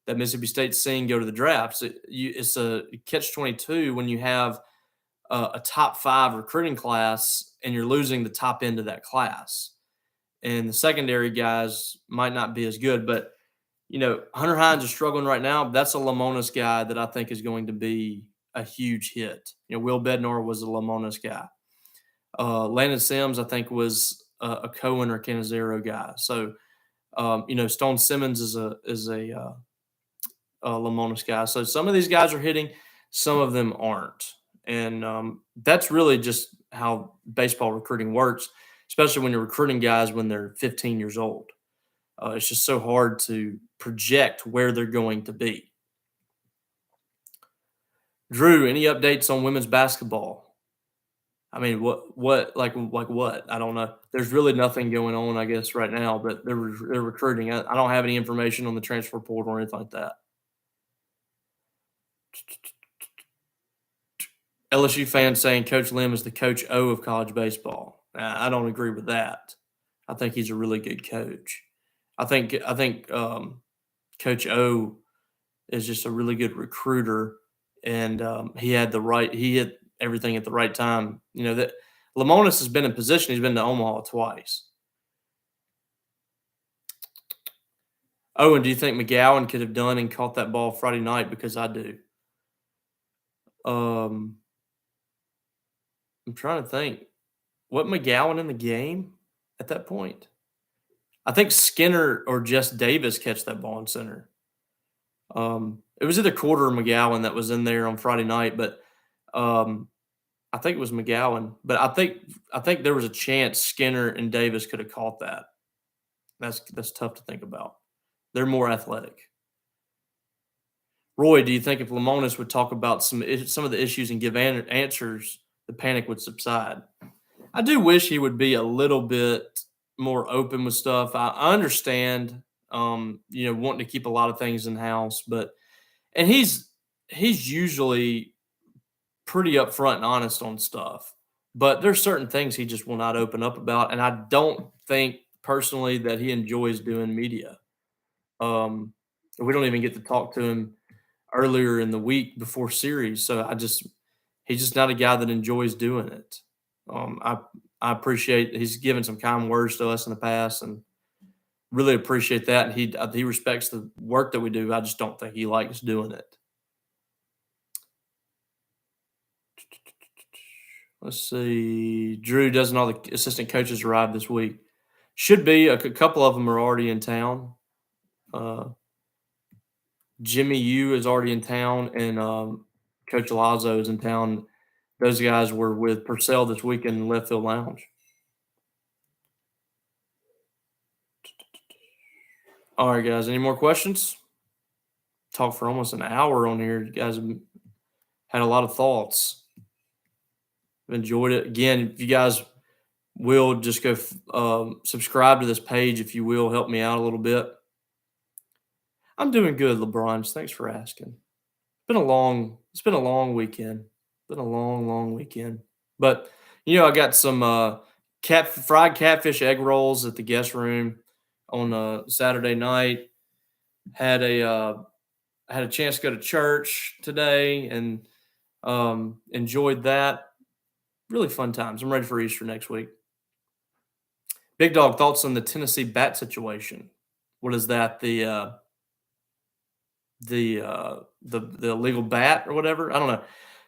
that Mississippi State's seeing go to the drafts. It's a catch-22 when you have a top 5 recruiting class and you're losing the top end of that class. And the secondary guys might not be as good. But, Hunter Hines is struggling right now. That's a Lamonis guy that I think is going to be a huge hit. Will Bednar was a Lamonis guy. Landon Sims, I think, was a Cohen or Canizero guy. So, Stone Simmons is a Lamonis guy. So some of these guys are hitting, some of them aren't. And that's really just how baseball recruiting works, especially when you're recruiting guys when they're 15 years old. It's just so hard to project where they're going to be. Drew, any updates on women's basketball? I mean, what like what? I don't know. There's really nothing going on, I guess, right now. But they're recruiting. I don't have any information on the transfer portal or anything like that. LSU fans saying Coach Lim is the Coach O of college baseball. I don't agree with that. I think he's a really good coach. I think Coach O is just a really good recruiter, and he hit everything at the right time. That Lamonis has been in position. He's been to Omaha twice. Owen, do you think McGowan could have done and caught that ball Friday night? Because I do. I'm trying to think. What McGowan in the game at that point? I think Skinner or Jess Davis catch that ball in center. It was either Quarter or McGowan that was in there on Friday night, but I think it was McGowan. But I think there was a chance Skinner and Davis could have caught that. That's tough to think about. They're more athletic. Roy, do you think if Lamonis would talk about some of the issues and give answers, the panic would subside? I do wish he would be a little bit more open with stuff. I understand Wanting to keep a lot of things in house, and he's usually pretty upfront and honest on stuff. But there's certain things he just will not open up about, and I don't think personally that he enjoys doing media. Um, we don't even get to talk to him earlier in the week before series, so he's just not a guy that enjoys doing it. I appreciate he's given some kind words to us in the past, and really appreciate that. And he respects the work that we do. I just don't think he likes doing it. Let's see. Drew, doesn't all the assistant coaches arrive this week? Should be. A couple of them are already in town. Jimmy U is already in town, and Coach Lazo is in town. Those guys were with Purcell this weekend in Left Field Lounge. All right, guys. Any more questions? Talked for almost an hour on here. You guys have had a lot of thoughts. I've enjoyed it. Again, if you guys will just go subscribe to this page, if you will, help me out a little bit. I'm doing good, LeBron. Thanks for asking. It's been a long weekend. Been a long weekend. But I got some fried catfish egg rolls at the guest room on Saturday night. Had a chance to go to church today and enjoyed that. Really fun times. I'm ready for Easter next week. Big Dog, thoughts on the Tennessee bat situation? What is that? The illegal bat or whatever? I don't know.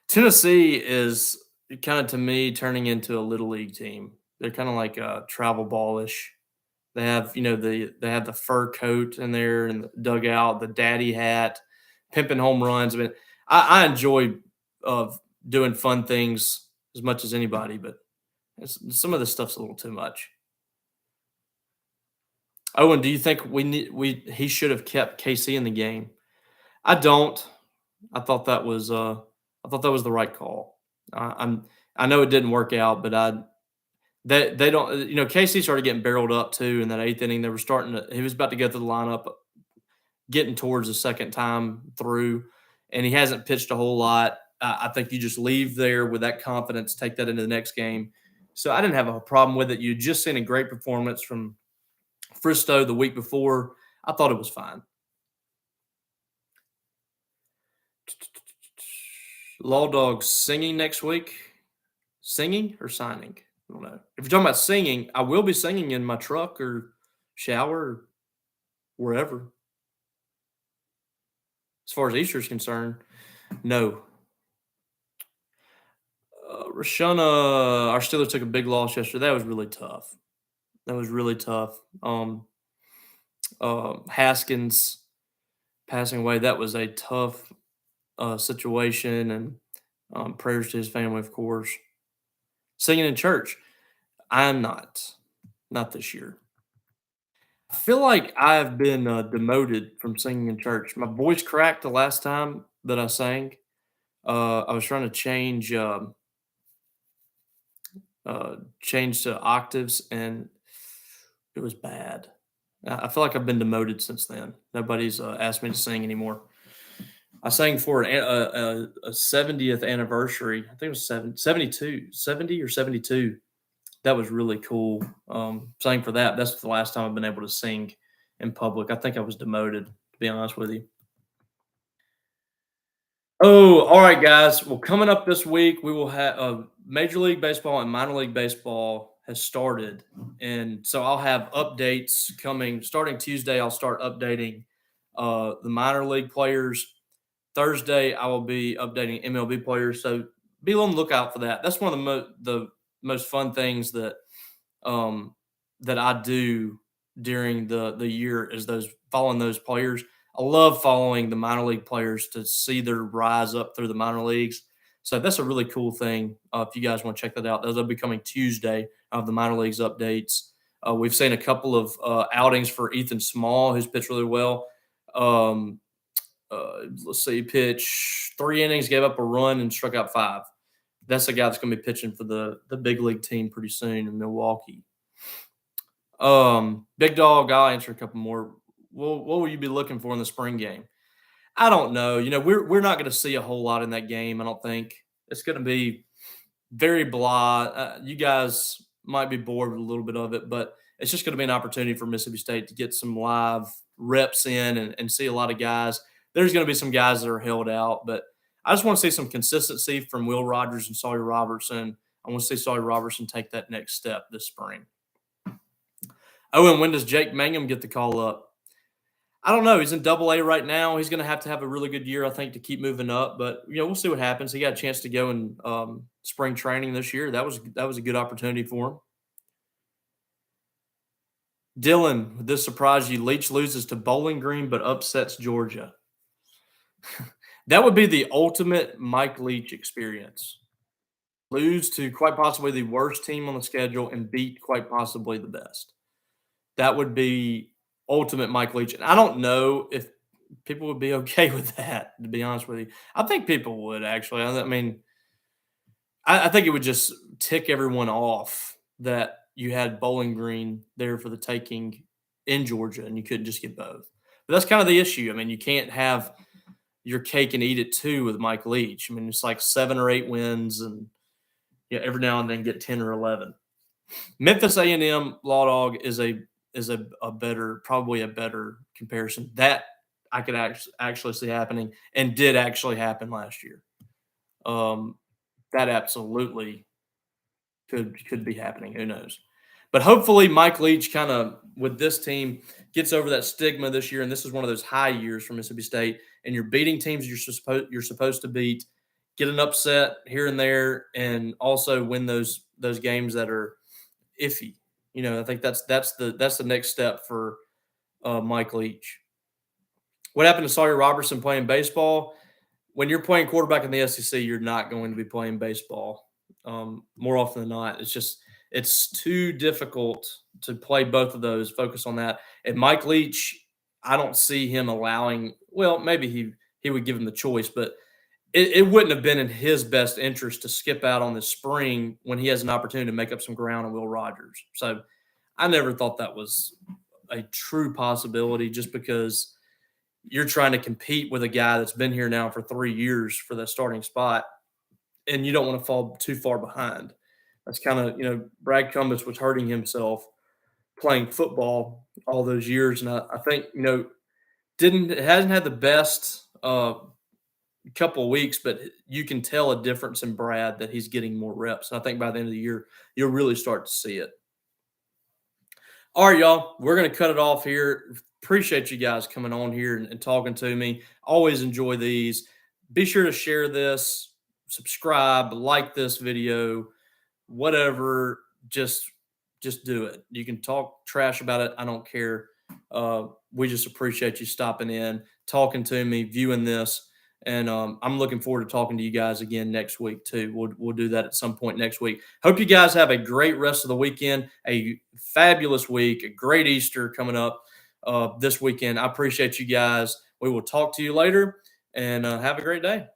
Tennessee is kind of, to me, turning into a little league team. They're kind of like a travel ballish. They have, they have the fur coat in there and the dugout, the daddy hat, pimping home runs. I mean, I enjoy doing fun things as much as anybody, but some of this stuff's a little too much. Owen, do you think he should have kept KC in the game? I don't. I thought that was the right call. I know it didn't work out, but they don't. KC started getting barreled up too in that eighth inning. They were he was about to go through the lineup, getting towards the second time through, and he hasn't pitched a whole lot. I think you just leave there with that confidence, take that into the next game. So I didn't have a problem with it. You just seen a great performance from Fristow the week before. I thought it was fine. Law Dogs singing next week. Singing or signing? I don't know. If you're talking about singing, I will be singing in my truck or shower or wherever. As far as Easter is concerned, no. Rashana, our Steelers took a big loss yesterday. That was really tough. Haskins passing away, that was a tough situation, and prayers to his family, of course. Singing in church, I'm not this year. I feel like I've been demoted from singing in church. My voice cracked the last time that I sang. I was trying to change to octaves, and it was bad. I feel like I've been demoted since then. Nobody's asked me to sing anymore. I sang for a 70th anniversary. I think it was 70 or 72. That was really cool. Sang for that. That's the last time I've been able to sing in public. I think I was demoted, to be honest with you. Oh, all right, guys. Well, coming up this week, we will have Major League Baseball and Minor League Baseball has started. And so I'll have updates coming. Starting Tuesday, I'll start updating the minor league players. Thursday, I will be updating MLB players. So be on the lookout for that. That's one of the most fun things that I do during the year is following those players. I love following the minor league players to see their rise up through the minor leagues. So that's a really cool thing. If you guys want to check that out, those will be coming Tuesday of the minor leagues updates. We've seen a couple of outings for Ethan Small, who's pitched really well. Let's see, pitched 3 innings, gave up a run, and struck out 5. That's a guy that's going to be pitching for the big league team pretty soon in Milwaukee. Big Dog, I'll answer a couple more. what will you be looking for in the spring game? I don't know. We're not going to see a whole lot in that game. I don't think it's going to be very blah. You guys might be bored with a little bit of it, but it's just going to be an opportunity for Mississippi State to get some live reps in and see a lot of guys. There's going to be some guys that are held out, but I just want to see some consistency from Will Rogers and Sawyer Robertson. I want to see Sawyer Robertson take that next step this spring. Oh, and when does Jake Mangum get the call up? I don't know. He's in Double-A right now. He's going to have a really good year, I think, to keep moving up. But we'll see what happens. He got a chance to go in spring training this year. That was a good opportunity for him. Dylan, would this surprise you? Leach loses to Bowling Green but upsets Georgia. That would be the ultimate Mike Leach experience. Lose to quite possibly the worst team on the schedule and beat quite possibly the best. That would be ultimate Mike Leach. And I don't know if people would be okay with that, to be honest with you. I think people would, actually. I mean, I think it would just tick everyone off that you had Bowling Green there for the taking in Georgia and you couldn't just get both. But that's kind of the issue. I mean, you can't have your cake and eat it too with Mike Leach. I mean, it's like 7 or 8 wins and every now and then get 10 or 11. Memphis A&M Law Dog is probably a better comparison that I could actually see happening and did actually happen last year. That absolutely could be happening. Who knows? But hopefully Mike Leach kind of with this team gets over that stigma this year, and this is one of those high years for Mississippi State. And you're beating teams you're supposed to beat, get an upset here and there, and also win those games that are iffy. I think that's the next step for Mike Leach. What happened to Sawyer Robertson playing baseball? When you're playing quarterback in the SEC, you're not going to be playing baseball more often than not. It's too difficult to play both of those, focus on that. And Mike Leach, I don't see him allowing – well, maybe he would give him the choice, but it wouldn't have been in his best interest to skip out on this spring when he has an opportunity to make up some ground on Will Rogers. So I never thought that was a true possibility just because you're trying to compete with a guy that's been here now for 3 years for the starting spot, and you don't want to fall too far behind. That's kind of, Brad Cumbus was hurting himself playing football all those years. And I think, hasn't had the best couple of weeks, but you can tell a difference in Brad that he's getting more reps. And I think by the end of the year, you'll really start to see it. All right, y'all, we're going to cut it off here. Appreciate you guys coming on here and talking to me. Always enjoy these. Be sure to share this, subscribe, like this video, whatever. Just do it. You can talk trash about it. I don't care. We just appreciate you stopping in, talking to me, viewing this. And I'm looking forward to talking to you guys again next week, too. We'll do that at some point next week. Hope you guys have a great rest of the weekend, a fabulous week, a great Easter coming up this weekend. I appreciate you guys. We will talk to you later, and have a great day.